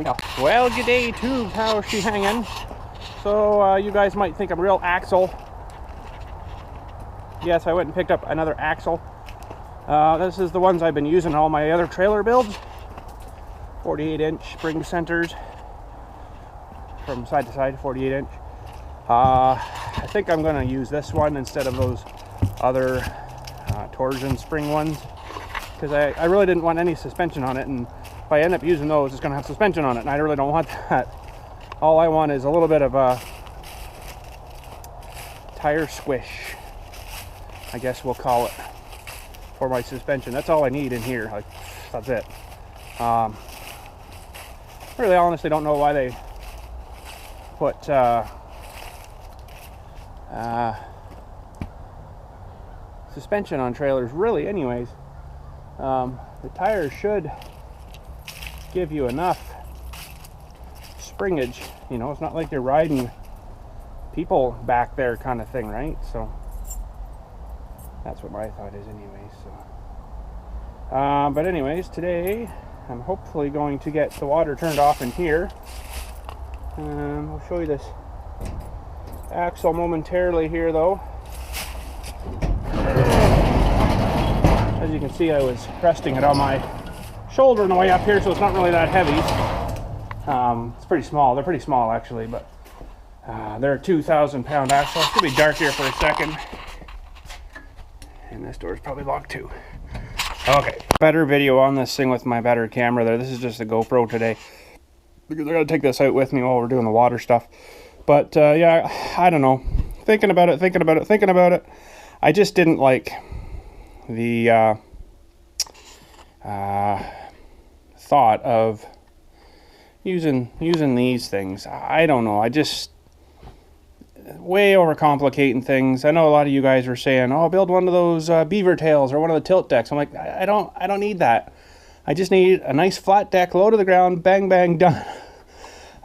yeah. Well, g'day tubes, how's she hanging? So you guys might think I'm real axle. Yes, I went and picked up another axle. This is the ones I've been using in all my other trailer builds. 48-inch spring centers from side to side, 48-inch. I think I'm going to use this one instead of those other torsion spring ones, because I really didn't want any suspension on it, and if I end up using those, it's going to have suspension on it, and I really don't want that. All I want is a little bit of a tire squish, I guess we'll call it, for my suspension. That's all I need in here. Like, that's it. Really honestly don't know why they put suspension on trailers, really, anyways. The tires should give you enough springage, you know. It's not like you're riding people back there kind of thing, right? So that's what my thought is anyways. So but anyways, today I'm hopefully going to get the water turned off in here. I'll show you this axle momentarily here, though. As you can see, I was resting it on my shoulder on the way up here, so it's not really that heavy. It's pretty small. They're pretty small, actually, but they're a 2,000-pound axle. It's going to be dark here for a second. And this door is probably locked, too. Okay. Better video on this thing with my better camera there. This is just a GoPro today, because I got to take this out with me while we're doing the water stuff. But, yeah, I don't know. Thinking about it. I just didn't like the thought of using these things. I don't know. I just way overcomplicating things. I know a lot of you guys were saying, "Oh, build one of those beaver tails or one of the tilt decks." I'm like, I don't need that. I just need a nice flat deck, low to the ground, bang bang, done.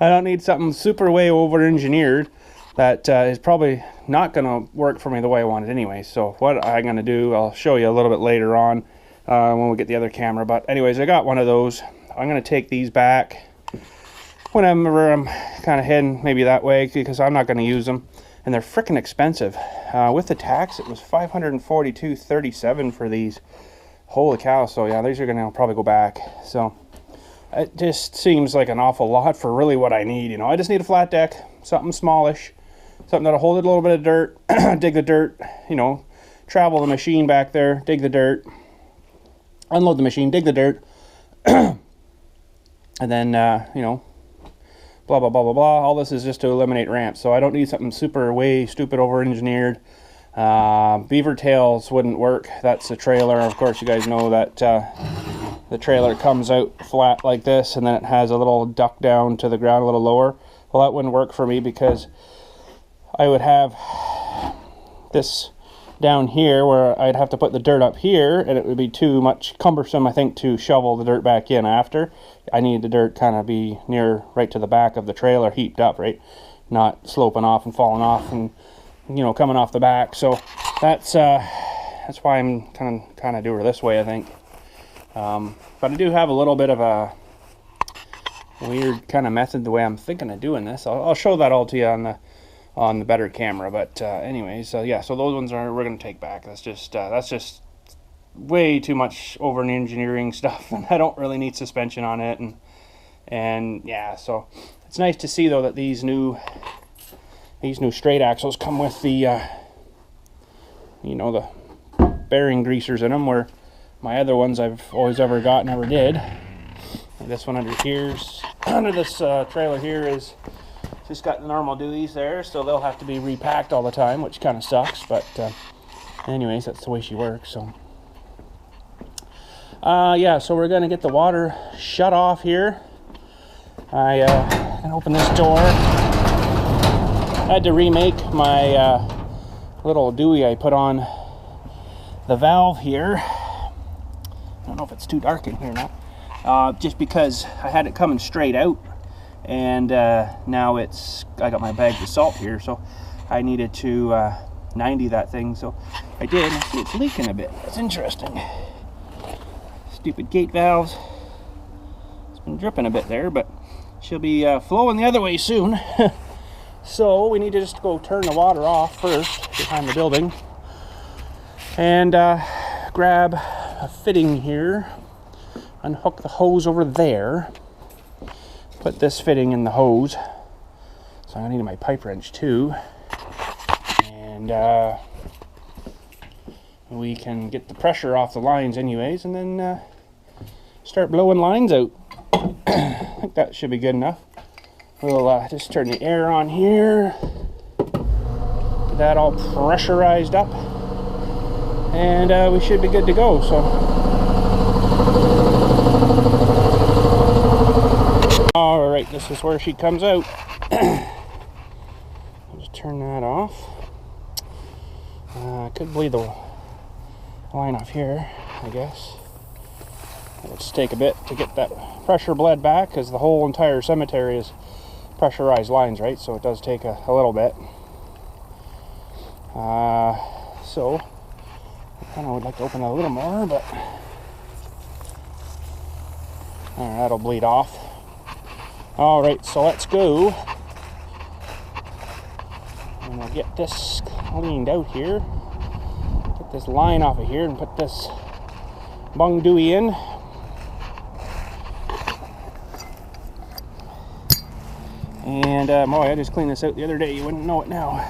I don't need something super way over engineered that is probably not going to work for me the way I want it anyway. So what I'm going to do, I'll show you a little bit later on when we get the other camera. But anyways, I got one of those. I'm going to take these back whenever I'm kind of heading maybe that way, because I'm not going to use them. And they're freaking expensive. With the tax, it was $542.37 for these. Holy cow. So yeah, these are going to probably go back. So it just seems like an awful lot for really what I need. You know, I just need a flat deck, something smallish, something that'll hold a little bit of dirt, dig the dirt, you know, travel the machine back there, dig the dirt, unload the machine, dig the dirt, and then, you know, blah, blah, blah, blah, blah. All this is just to eliminate ramps. So I don't need something super way stupid over-engineered. Beaver tails wouldn't work. That's a trailer. Of course, you guys know that the trailer comes out flat like this, and then it has a little duck down to the ground a little lower. Well, that wouldn't work for me, because I would have this down here where I'd have to put the dirt up here, and it would be too much cumbersome, I think, to shovel the dirt back in after. I need the dirt kind of be near right to the back of the trailer, heaped up, right? Not sloping off and falling off and, you know, coming off the back. So that's why I'm kind of doing it this way, I think. But I do have a little bit of a weird kind of method the way I'm thinking of doing this. I'll show that all to you on the better camera. But anyways, yeah, so those ones we're going to take back. That's just way too much over engineering stuff, and I don't really need suspension on it, and yeah, so it's nice to see though that these new straight axles come with the you know, the bearing greasers in them, where my other ones I've always ever got never did. And this one under this trailer here is just got the normal duties there, so they'll have to be repacked all the time, which kind of sucks, but anyways, that's the way she works. So yeah, so we're gonna get the water shut off here. I can open this door. I had to remake my little dewey I put on the valve here. I don't know if it's too dark in here or not. Just because I had it coming straight out, and now I got my bags of salt here, so I needed to 90 that thing, so I did. I see it's leaking a bit. That's interesting. Stupid gate valves. It's been dripping a bit there, but she'll be flowing the other way soon. So we need to just go turn the water off first behind the building and grab a fitting here, unhook the hose over there, put this fitting in the hose. So I'm gonna need my pipe wrench too, and we can get the pressure off the lines anyways, and then start blowing lines out. I think that should be good enough. We'll just turn the air on here, get that all pressurized up, and we should be good to go. So, all right, this is where she comes out. I'll just turn that off. I could bleed the line off here, I guess. It'll just take a bit to get that pressure bled back, because the whole entire cemetery is pressurized lines, right? So it does take a little bit. So I kind of would like to open it a little more, but that'll bleed off. All right, so let's go. And we'll get this cleaned out here. Get this line off of here and put this bung dewey in. And boy, I just cleaned this out the other day. You wouldn't know it now.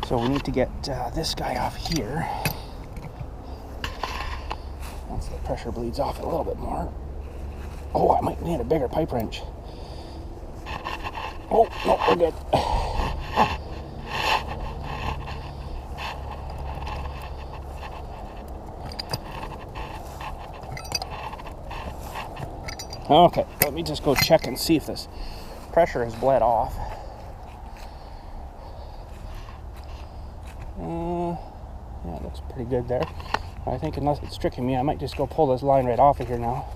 So we need to get this guy off here. Once the pressure bleeds off it a little bit more. Oh, I might need a bigger pipe wrench. Oh, no, we're good. Okay, let me just go check and see if this pressure has bled off. Yeah, it looks pretty good there. I think unless it's tricking me, I might just go pull this line right off of here now.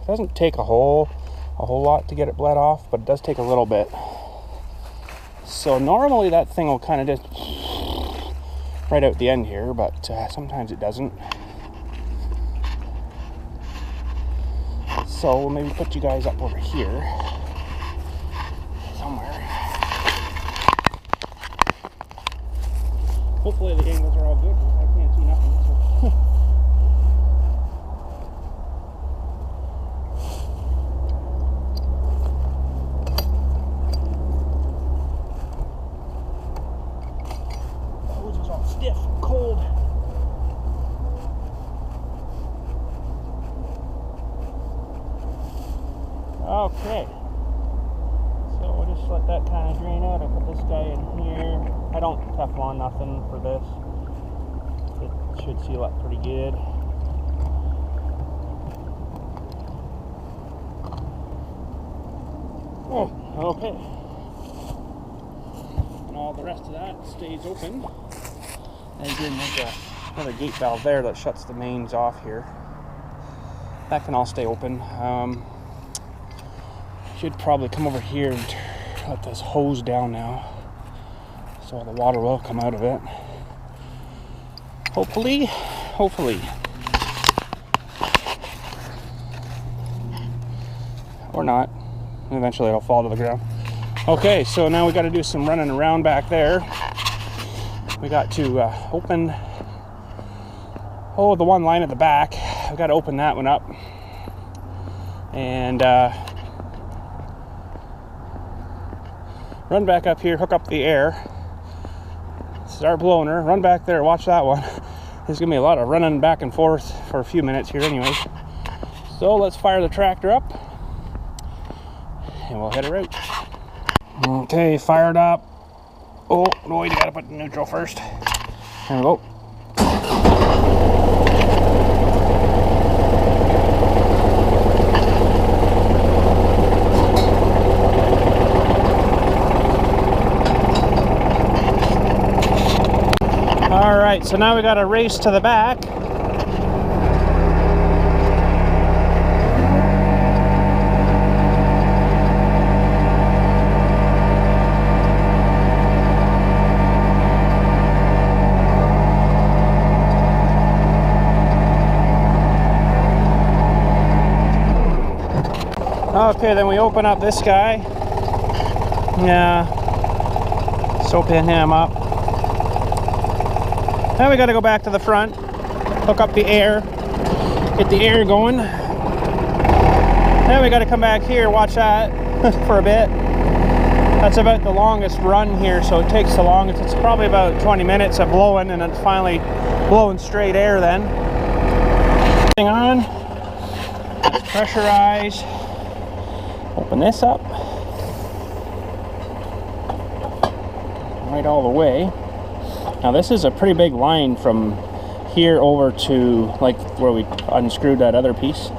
It doesn't take a whole lot to get it bled off, but it does take a little bit. So normally that thing will kind of just right out the end here, but sometimes it doesn't. So we'll maybe put you guys up over here somewhere. Hopefully the angles are all good. I can't see nothing. So. The hose is all stiff and cold. Okay, so we'll just let that kind of drain out. I'll put this guy in here. I don't Teflon nothing for this. It should seal up pretty good. Oh, okay. And all the rest of that stays open. And again, there's another gate valve there that shuts the mains off here. That can all stay open. Should probably come over here and let this hose down now, so the water will come out of it. Hopefully. Or not. Eventually it'll fall to the ground. Okay, so now we got to do some running around back there. We got to open the one line at the back. I've got to open that one up. And run back up here, hook up the air, start blowing her, run back there, watch that one. There's gonna be a lot of running back and forth for a few minutes here anyways. So let's fire the tractor up and we'll head her out. Okay, fired up. Oh, no, you gotta put the neutral first. There we go. Alright, so now we got to race to the back. Okay, then we open up this guy. Yeah. Let's open him up. Now we got to go back to the front, hook up the air, get the air going. Then we got to come back here, watch that for a bit. That's about the longest run here, so it takes the longest. It's probably about 20 minutes of blowing, and it's finally blowing straight air then. Thing on, pressurize, open this up, right all the way. Now this is a pretty big line from here over to like where we unscrewed that other piece.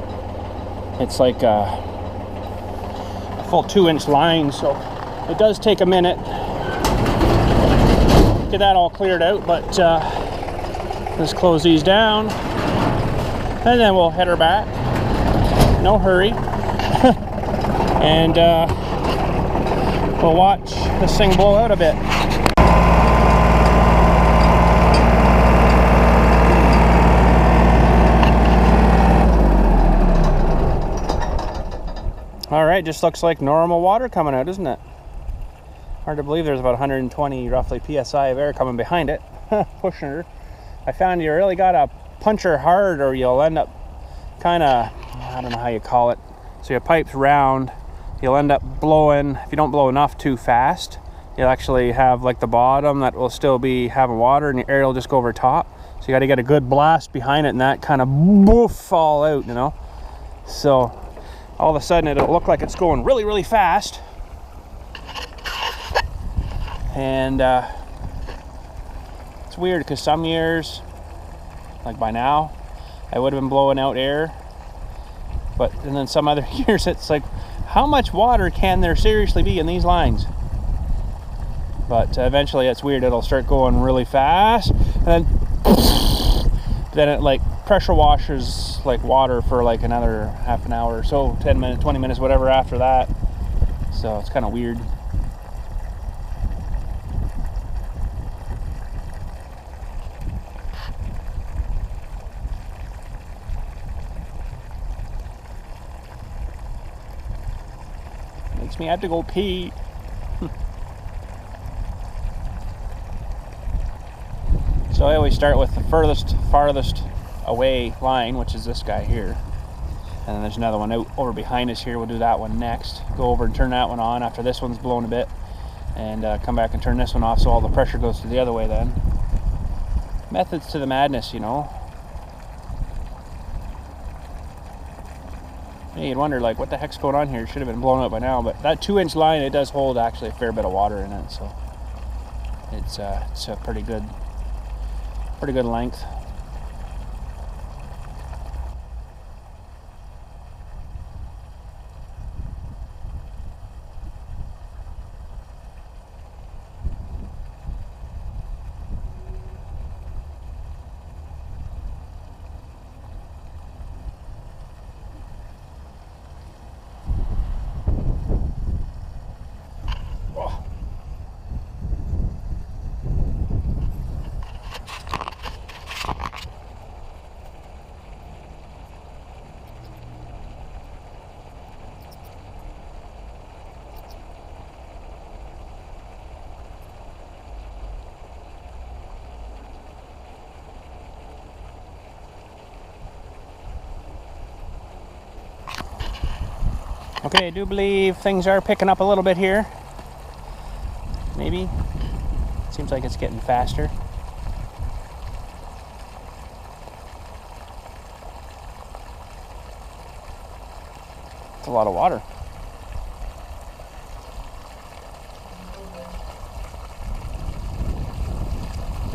It's like a full 2-inch line, so it does take a minute to get that all cleared out, but let's close these down and then we'll head her back. No hurry. And we'll watch this thing blow out a bit. Alright, just looks like normal water coming out, doesn't it? Hard to believe there's about 120 roughly PSI of air coming behind it, pushing her. I found you really gotta punch her hard or you'll end up kind of, I don't know how you call it. So your pipe's round, you'll end up blowing, if you don't blow enough too fast, you'll actually have like the bottom that will still be having water and your air will just go over top. So you gotta get a good blast behind it and that kind of boof fall out, you know? So all of a sudden it'll look like it's going really, really fast. And it's weird because some years, like by now, I would have been blowing out air. And then some other years it's like, how much water can there seriously be in these lines? But eventually it's weird, it'll start going really fast. And then it like pressure washes like water for like another half an hour or so, 10 minutes, 20 minutes, whatever after that. So it's kind of weird. Makes me have to go pee. So I always start with the farthest away line, which is this guy here. And then there's another one out over behind us here. We'll do that one next. Go over and turn that one on after this one's blown a bit. And come back and turn this one off so all the pressure goes to the other way then. Methods to the madness, you know. You'd wonder like what the heck's going on here. It should have been blown up by now, but that 2-inch line, it does hold actually a fair bit of water in it, so it's a pretty good length. Okay, I do believe things are picking up a little bit here. Maybe. Seems like it's getting faster. It's a lot of water.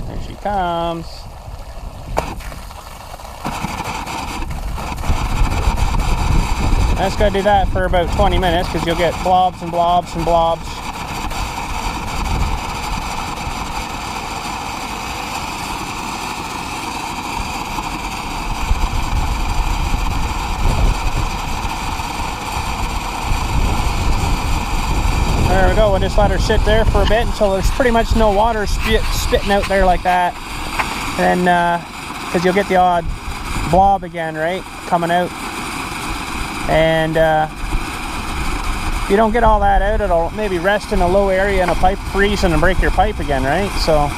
There she comes. I just gotta do that for about 20 minutes because you'll get blobs and blobs and blobs. There we go, we'll just let her sit there for a bit until there's pretty much no water spitting out there like that. And because you'll get the odd blob again, right, coming out. And if you don't get all that out, it'll maybe rest in a low area in a pipe, freeze and break your pipe again, right? So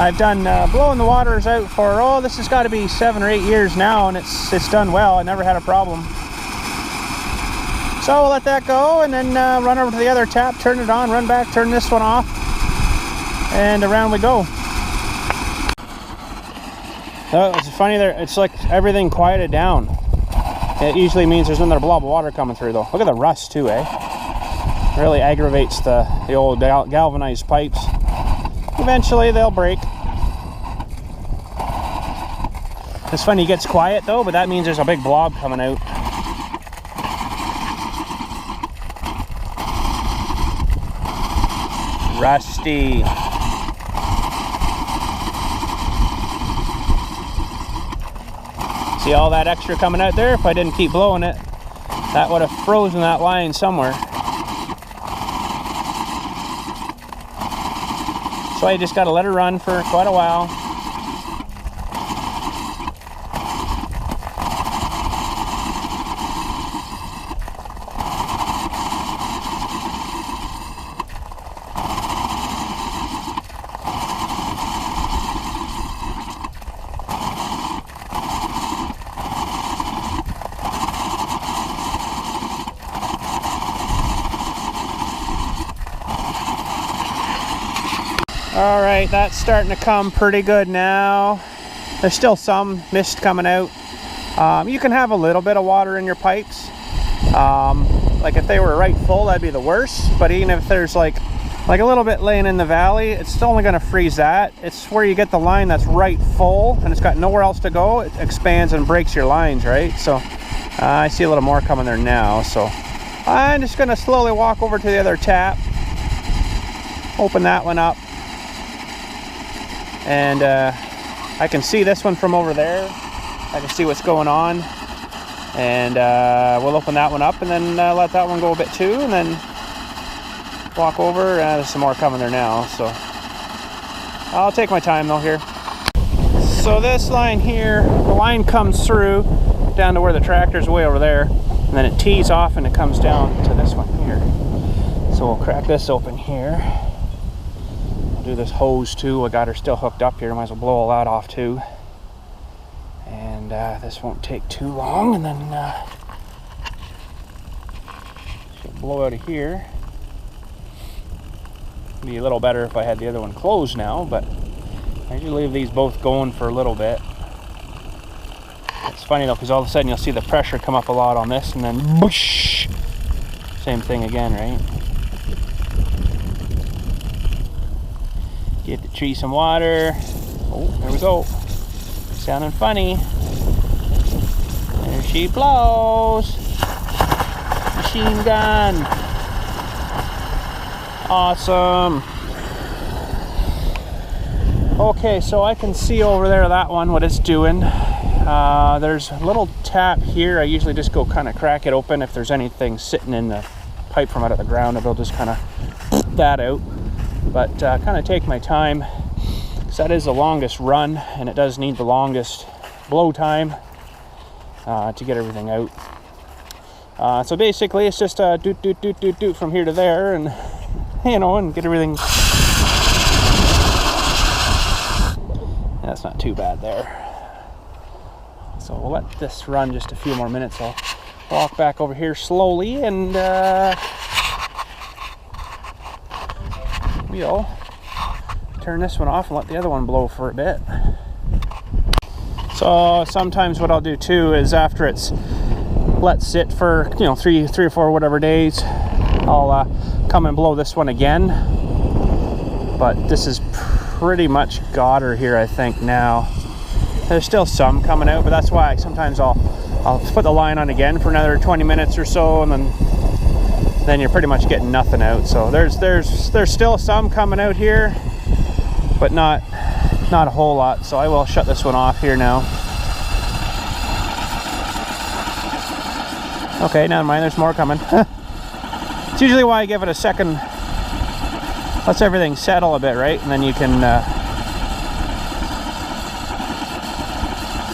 I've done blowing the waters out for, oh, this has got to be 7 or 8 years now, and it's done well. I never had a problem. So we'll let that go, and then run over to the other tap, turn it on, run back, turn this one off, and around we go. Oh, it's funny there, it's like everything quieted down. It usually means there's another blob of water coming through though. Look at the rust too, eh? Really aggravates the old galvanized pipes. Eventually they'll break. It's funny, it gets quiet though, but that means there's a big blob coming out. Rusty. See all that extra coming out there? If I didn't keep blowing it, that would have frozen that line somewhere. So I just got to let her run for quite a while. All right, that's starting to come pretty good now. There's still some mist coming out. You can have a little bit of water in your pipes. Like if they were right full, that'd be the worst. But even if there's like a little bit laying in the valley, it's only going to freeze that. It's where you get the line that's right full and it's got nowhere else to go. It expands and breaks your lines, right? So I see a little more coming there now. So I'm just going to slowly walk over to the other tap, open that one up. And I can see this one from over there. I can see what's going on. And we'll open that one up and then let that one go a bit too. And then walk over. There's some more coming there now. So I'll take my time though here. So this line here, the line comes through down to where the tractor's way over there. And then it tees off and it comes down to this one here. So we'll crack this open here. Do this hose too. I got her still hooked up here. Might as well blow all that off too. And this won't take too long. And then she'll blow out of here. Be a little better if I had the other one closed now, but I usually leave these both going for a little bit. It's funny though, because all of a sudden you'll see the pressure come up a lot on this, and then whoosh! Same thing again, right? Get the tree some water. Oh, there we go. Sounding funny. There she blows. Machine gun. Awesome. Okay, so I can see over there that one, what it's doing. There's a little tap here. I usually just go kind of crack it open if there's anything sitting in the pipe from out of the ground. I'll just kind of that out. But kind of take my time, because that is the longest run and it does need the longest blow time to get everything out. So basically it's just doot doot doot doot doot from here to there, and you know, and get everything. That's not too bad there. So we'll let this run just a few more minutes. I'll walk back over here slowly and we'll turn this one off and let the other one blow for a bit. So sometimes what I'll do too is after it's let sit for, you know, three or four whatever days, I'll come and blow this one again. But this is pretty much got her here, I think now. There's still some coming out, but that's why sometimes I'll put the line on again for another 20 minutes or so, and then you're pretty much getting nothing out. So there's still some coming out here, but not a whole lot. So I will shut this one off here now. Okay, never mind, there's more coming. It's usually why I give it a second, lets everything settle a bit, right? And then you can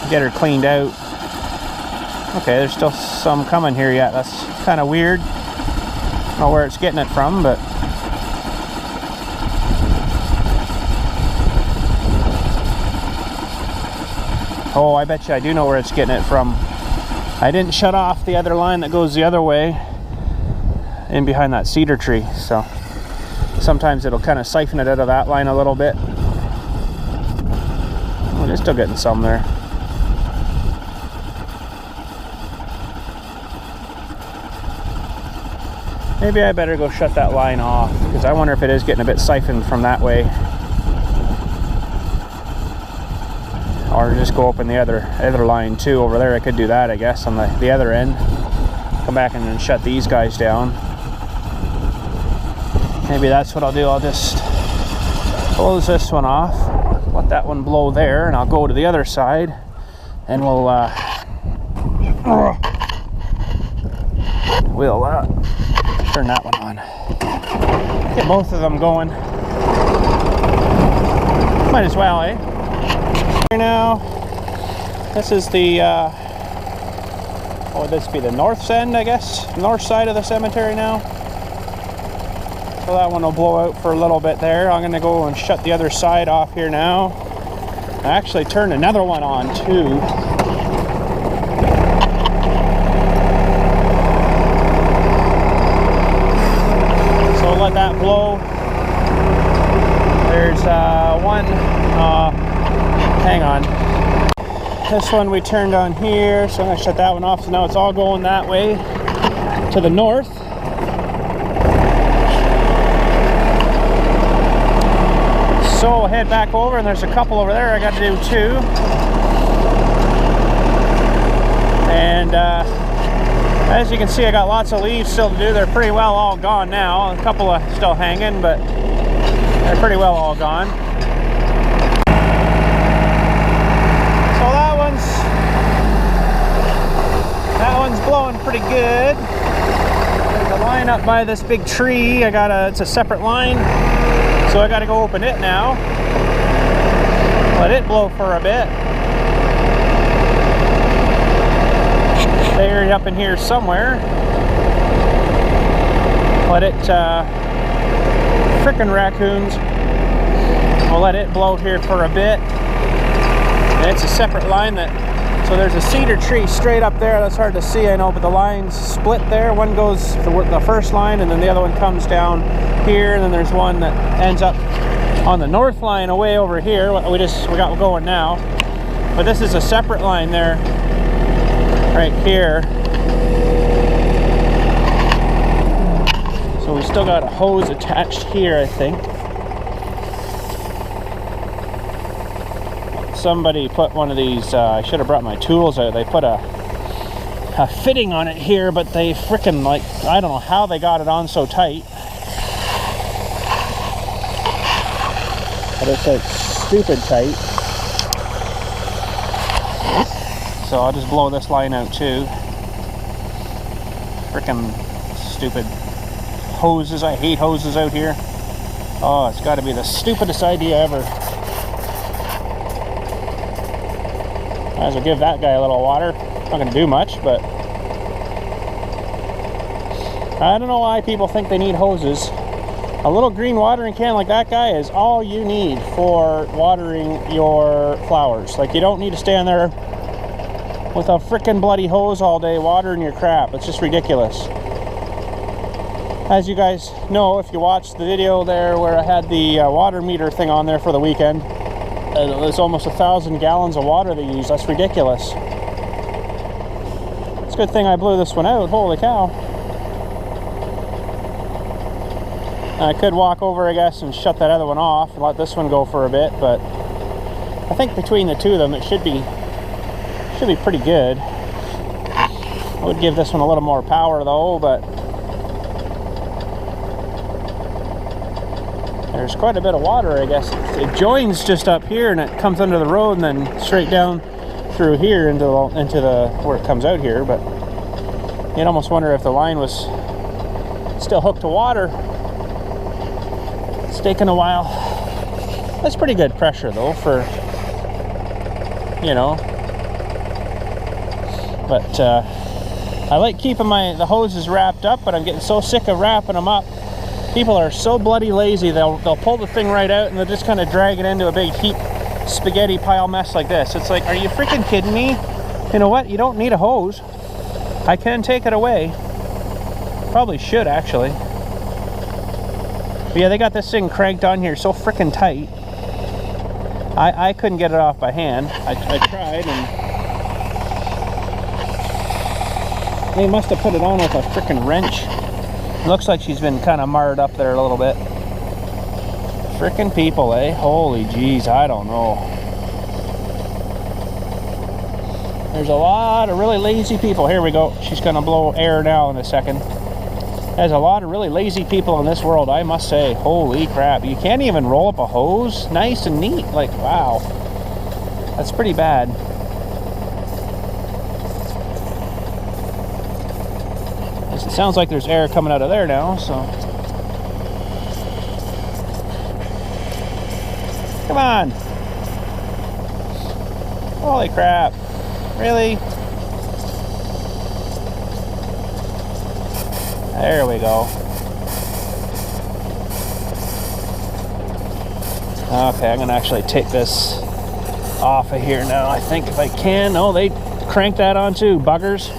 get her cleaned out. Okay, there's still some coming here yet. That's kind of weird. know where it's getting it from, but oh, I bet you I do know where it's getting it from. I didn't shut off the other line that goes the other way in behind that cedar tree, so sometimes it'll kind of siphon it out of that line a little bit. Oh, they're still getting some there. Maybe I better go shut that line off, because I wonder if it is getting a bit siphoned from that way. Or just go open the other line too over there. I could do that, I guess, on the other end. Come back and then shut these guys down. Maybe that's what I'll do. I'll just close this one off, let that one blow there, and I'll go to the other side, and we'll turn that one on. Get both of them going. Might as well, eh? Here now, this is the what would this be, the north end, I guess, north side of the cemetery now. So that one will blow out for a little bit there. I'm gonna go and shut the other side off here now. I actually turned another one on too. So let that blow. There's one, hang on. This one we turned on here, so I'm gonna shut that one off. So now it's all going that way to the north. So we'll head back over, and there's a couple over there I got to do too. And as you can see, I got lots of leaves still to do. They're pretty well all gone now. A couple are still hanging, but they're pretty well all gone. So that one's blowing pretty good. There's a line up by this big tree. It's a separate line. So I gotta go open it now. Let it blow for a bit. They're up in here somewhere. Let it, frickin' raccoons. We'll let it blow here for a bit. And it's a separate line so there's a cedar tree straight up there. That's hard to see, I know, but the line's split there. One goes the first line, and then the other one comes down here, and then there's one that ends up on the north line away over here. We got going now, but this is a separate line there, right here. So we still got a hose attached here, I think. Somebody put one of these, I should have brought my tools out. They put a fitting on it here, but they frickin', like, I don't know how they got it on so tight. But it's like stupid tight. So I'll just blow this line out too. Frickin' stupid hoses. I hate hoses out here. Oh, it's got to be the stupidest idea ever. Might as well give that guy a little water. Not going to do much, but I don't know why people think they need hoses. A little green watering can like that guy is all you need for watering your flowers. Like, you don't need to stand there with a frickin' bloody hose all day watering your crap. It's just ridiculous. As you guys know, if you watched the video there where I had the water meter thing on there for the weekend, it's almost 1,000 gallons of water they use. That's ridiculous. It's a good thing I blew this one out. Holy cow. I could walk over, I guess, and shut that other one off and let this one go for a bit, but I think between the two of them it should be pretty good. I would give this one a little more power though, but there's quite a bit of water, I guess. It joins just up here and it comes under the road and then straight down through here into the where it comes out here, but you'd almost wonder if the line was still hooked to water. It's taken a while. That's pretty good pressure though for, you know, but I like keeping the hoses wrapped up, but I'm getting so sick of wrapping them up. People are so bloody lazy, they'll pull the thing right out and they'll just kind of drag it into a big heap spaghetti pile mess like this. It's like, are you freaking kidding me? You know what? You don't need a hose. I can take it away. Probably should, actually. But yeah, they got this thing cranked on here so freaking tight. I couldn't get it off by hand. I tried, and they must have put it on with a freaking wrench. Looks like she's been kind of marred up there a little bit. Frickin' people, eh? Holy jeez, I don't know. There's a lot of really lazy people. Here we go. She's gonna blow air now in a second. There's a lot of really lazy people in this world, I must say. Holy crap. You can't even roll up a hose nice and neat. Like, wow. That's pretty bad. It sounds like there's air coming out of there now, so. Come on. Holy crap. Really? There we go. Okay, I'm gonna actually take this off of here now, I think, if I can. Oh, they cranked that on too, buggers.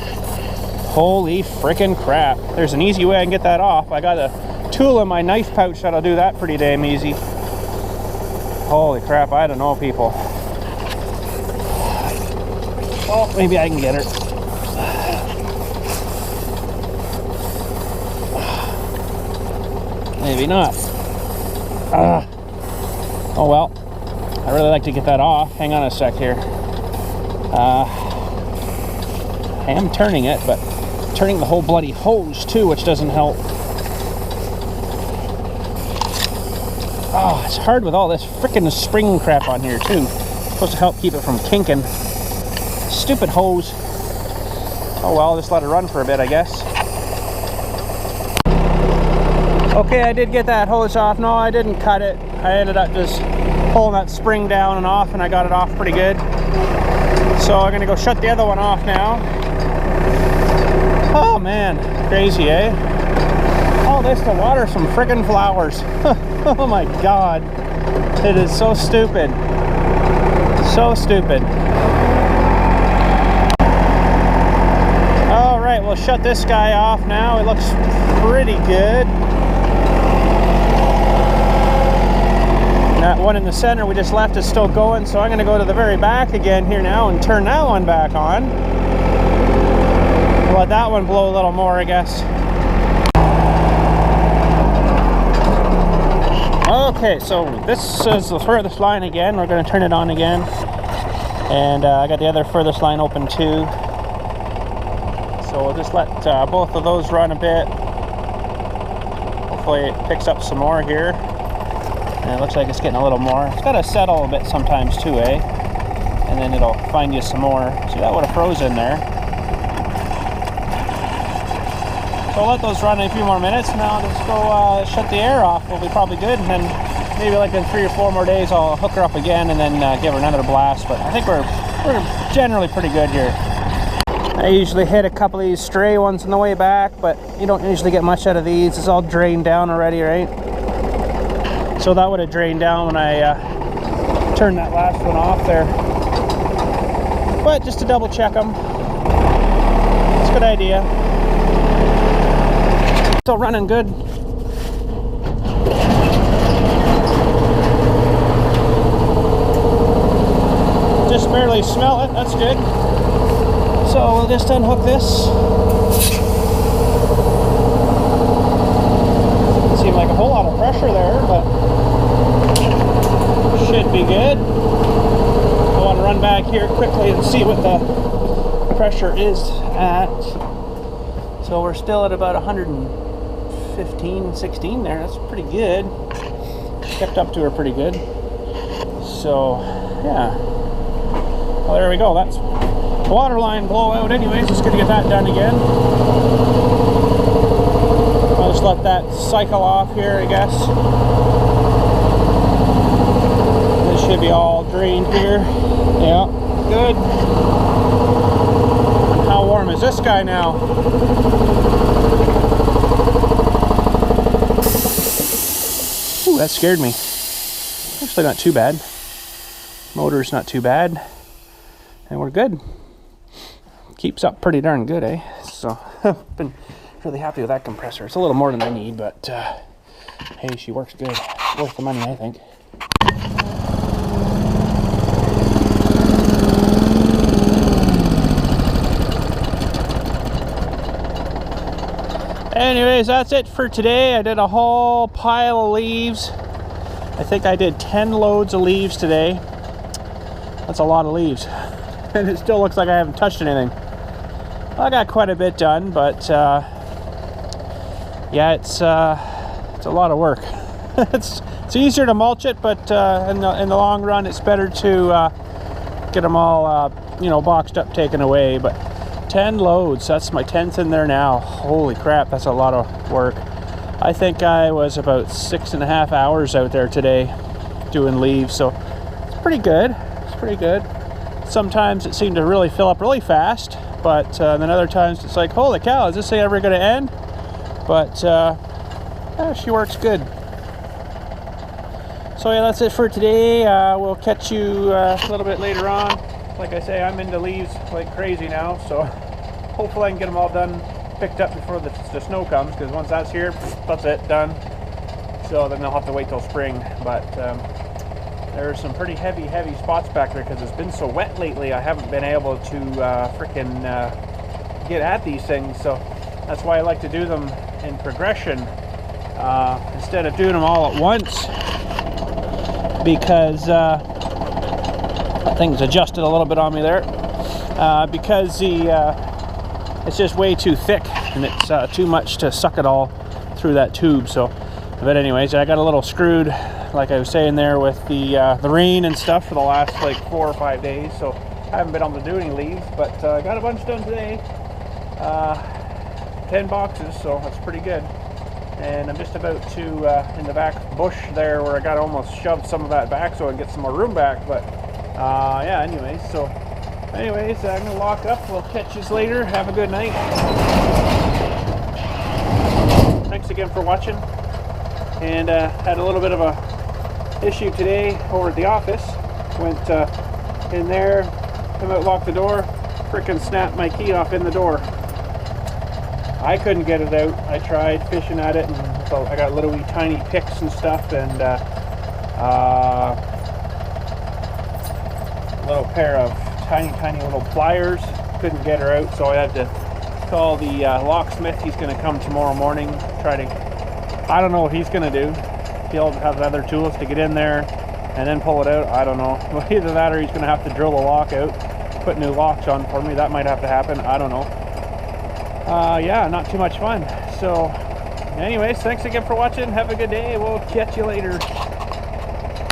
Holy frickin' crap. There's an easy way I can get that off. I got a tool in my knife pouch that'll do that pretty damn easy. Holy crap, I don't know, people. Oh, maybe I can get her. Maybe not. Oh well. I really like to get that off. Hang on a sec here. I am turning it, but turning the whole bloody hose too, which doesn't help. Oh, it's hard with all this frickin' spring crap on here too. It's supposed to help keep it from kinking. Stupid hose. Oh well, just let it run for a bit, I guess. Okay, I did get that hose off. No, I didn't cut it. I ended up just pulling that spring down and off, and I got it off pretty good. So I'm gonna go shut the other one off now. Oh man, crazy, eh? All this to water some friggin' flowers. Oh my god. It is so stupid. So stupid. Alright, we'll shut this guy off now. It looks pretty good. That one in the center we just left is still going, so I'm going to go to the very back again here now and turn that one back on. Let that one blow a little more, I guess. Okay, so this is the furthest line again. We're going to turn it on again. And I got the other furthest line open too. So we'll just let both of those run a bit. Hopefully it picks up some more here. And it looks like it's getting a little more. It's got to settle a bit sometimes too, eh? And then it'll find you some more. See, that would have froze in there. So I'll let those run in a few more minutes. Now I'll just go shut the air off. It'll be probably good. And then maybe like in 3 or 4 more days, I'll hook her up again and then give her another blast. But I think we're generally pretty good here. I usually hit a couple of these stray ones on the way back, but you don't usually get much out of these. It's all drained down already, right? So that would have drained down when I turned that last one off there. But just to double check them, it's a good idea. Still running good. Just barely smell it, that's good. So we'll just unhook this. Doesn't seem like a whole lot of pressure there, but should be good. I want to run back here quickly and see what the pressure is at. So we're still at about 115, 16 there. That's pretty good. Kept up to her pretty good. So, yeah. Well, there we go. That's water line blowout anyways. Just gonna get that done again. I'll just let that cycle off here, I guess. This should be all drained here. Yeah, good. How warm storm is this guy now. Ooh, that scared me. Actually not too bad. Motor's not too bad. And we're good. Keeps up pretty darn good, eh? So, I've been really happy with that compressor. It's a little more than I need, but hey, she works good. Worth the money, I think. Anyways, that's it for today. I did a whole pile of leaves. I think I did 10 loads of leaves today. That's a lot of leaves. And it still looks like I haven't touched anything. I got quite a bit done, but yeah, it's a lot of work. it's easier to mulch it, but in the long run, it's better to get them all boxed up, taken away. But 10 loads, that's my 10th in there now. Holy crap, that's a lot of work. I think I was about 6.5 hours out there today doing leaves, so it's pretty good. It's pretty good. Sometimes it seemed to really fill up really fast, but then other times it's like, holy cow, is this thing ever going to end? But yeah, she works good. So yeah, that's it for today. We'll catch you a little bit later on. Like I say, I'm into leaves like crazy now, so hopefully I can get them all done, picked up before the snow comes, because once that's here, that's it, done. So then they'll have to wait till spring. But there are some pretty heavy spots back there because it's been so wet lately. I haven't been able to frickin' get at these things, so that's why I like to do them in progression instead of doing them all at once, because things adjusted a little bit on me there, because it's just way too thick and it's too much to suck it all through that tube. So, but anyways, I got a little screwed, like I was saying there, with the rain and stuff for the last like 4 or 5 days. So I haven't been able to do any leaves, but I got a bunch done today. 10 boxes, so that's pretty good. And I'm just about to in the back bush there, where I got to almost shove some of that back so I can get some more room back. But yeah, anyways, I'm gonna lock up. We'll catch you later. Have a good night. Thanks again for watching. And had a little bit of a issue today over at the office. Went in there, come out, lock the door, frickin' snapped my key off in the door. I couldn't get it out. I tried fishing at it, and so I got little wee tiny picks and stuff, and a little pair of tiny little pliers. Couldn't get her out, so I had to call the locksmith. He's going to come tomorrow morning. Try to, I don't know what he's going to do. He'll have other tools to get in there and then pull it out. I don't know. Either that, or he's going to have to drill the lock out, put new locks on for me. That might have to happen. I don't know. Yeah, not too much fun. So anyways, thanks again for watching. Have a good day. We'll catch you later.